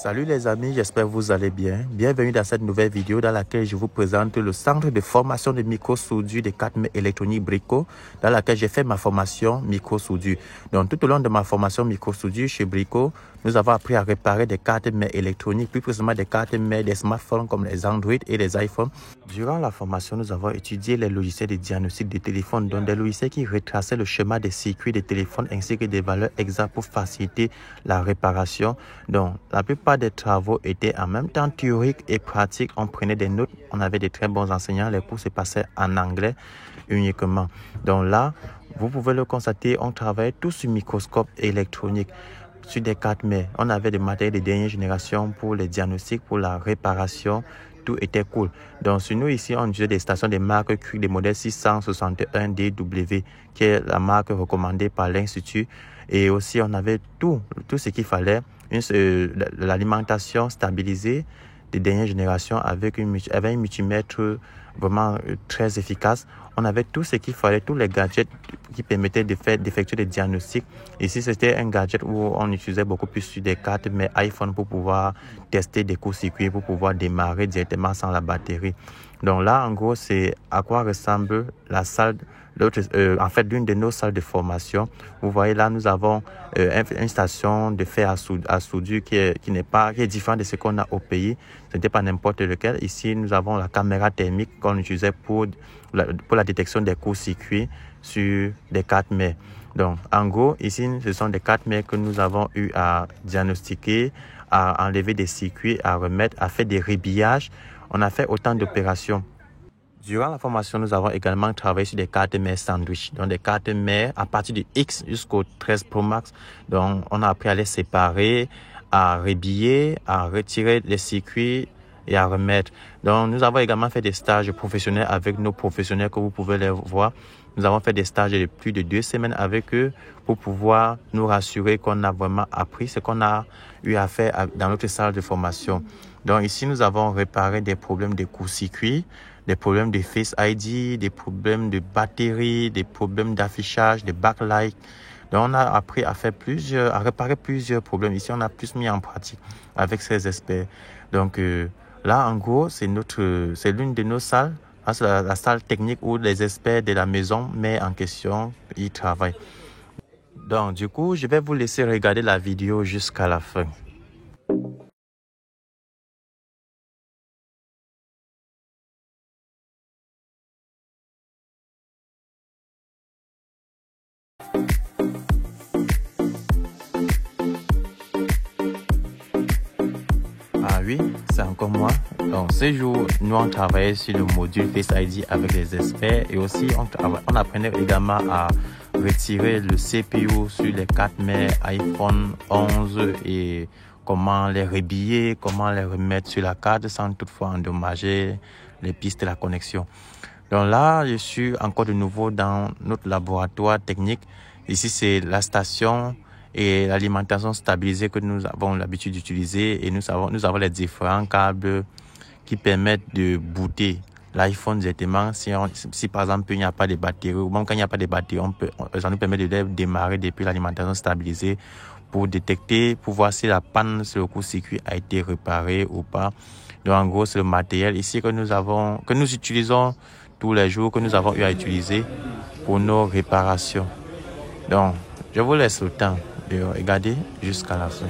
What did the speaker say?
Salut les amis, j'espère que vous allez bien. Bienvenue dans cette nouvelle vidéo dans laquelle je vous présente le centre de formation de micro-soudure des 4 mètres électroniques Brico, dans laquelle j'ai fait ma formation micro-soudure. Donc tout au long de ma formation micro-soudure chez Brico, nous avons appris à réparer des cartes mères électroniques, plus précisément des cartes mères des smartphones comme les Android et les iPhones. Durant la formation, nous avons étudié les logiciels de diagnostic des téléphones, donc des logiciels qui retraçaient le schéma des circuits des téléphones ainsi que des valeurs exactes pour faciliter la réparation. Donc la plupart des travaux étaient en même temps théoriques et pratiques. On prenait des notes, on avait de très bons enseignants, les cours se passaient en anglais uniquement. Donc là, vous pouvez le constater, on travaillait tous sur microscope électronique. Sur des 4 mètres, on avait des matériels de dernière génération pour les diagnostics, pour la réparation. Tout était cool. Donc, sur nous ici, on utilisait des stations de marque Quick, des modèles 661DW, qui est la marque recommandée par l'Institut. Et aussi, on avait tout ce qu'il fallait. L'alimentation stabilisée de dernière génération avec un multimètre vraiment très efficace. On avait tout ce qu'il fallait, tous les gadgets qui permettaient d'effectuer des diagnostics. Ici, c'était un gadget où on utilisait beaucoup plus sur des cartes, mais iPhone pour pouvoir tester des courts-circuits, pour pouvoir démarrer directement sans la batterie. Donc là, en gros, c'est à quoi ressemble la salle, l'une de nos salles de formation. Vous voyez là, nous avons une station de fer à soudure qui est différente de ce qu'on a au pays. Ce n'était pas n'importe lequel. Ici, nous avons la caméra thermique qu'on utilisait pour la détection des courts-circuits sur des 4 mètres. Donc, en gros, ici, ce sont des 4 mètres que nous avons eu à diagnostiquer, à enlever des circuits, à remettre, à faire des rhabillages. On a fait autant d'opérations. Durant la formation, nous avons également travaillé sur des cartes mères sandwich, donc des cartes mères à partir du X jusqu'au 13 Pro Max. Donc, on a appris à les séparer, à rhabiller, à retirer les circuits et à remettre. Donc, nous avons également fait des stages professionnels avec nos professionnels que vous pouvez les voir. Nous avons fait des stages de plus de 2 semaines avec eux pour pouvoir nous rassurer qu'on a vraiment appris ce qu'on a eu à faire dans notre salle de formation. Donc ici, nous avons réparé des problèmes de court-circuit, des problèmes de Face ID, des problèmes de batterie, des problèmes d'affichage, de backlight. Donc on a appris à réparer plusieurs problèmes. Ici, on a plus mis en pratique avec ces experts. Donc là, en gros, c'est l'une de nos salles. C'est la salle technique où les experts de la maison mettent en question, ils travaillent. Donc, du coup, je vais vous laisser regarder la vidéo jusqu'à la fin. Ah oui, c'est encore moi. Donc, ce jour, nous on travaillait sur le module Face ID avec les experts et aussi on apprenait également à retirer le CPU sur les 4 mètres iPhone 11 et comment les rhabiller, comment les remettre sur la carte sans toutefois endommager les pistes de la connexion. Donc là, je suis encore de nouveau dans notre laboratoire technique. Ici, c'est la station et l'alimentation stabilisée que nous avons l'habitude d'utiliser, et nous avons les différents câbles qui permettent de booter l'iPhone directement si par exemple il n'y a pas de batterie, ou même quand il n'y a pas de batterie, ça nous permet de démarrer depuis l'alimentation stabilisée pour détecter, pour voir si la panne sur le court-circuit a été réparée ou pas. Donc en gros, c'est le matériel ici que nous utilisons tous les jours, que nous avons eu à utiliser pour nos réparations. Donc je vous laisse le temps de regarder jusqu'à la fin.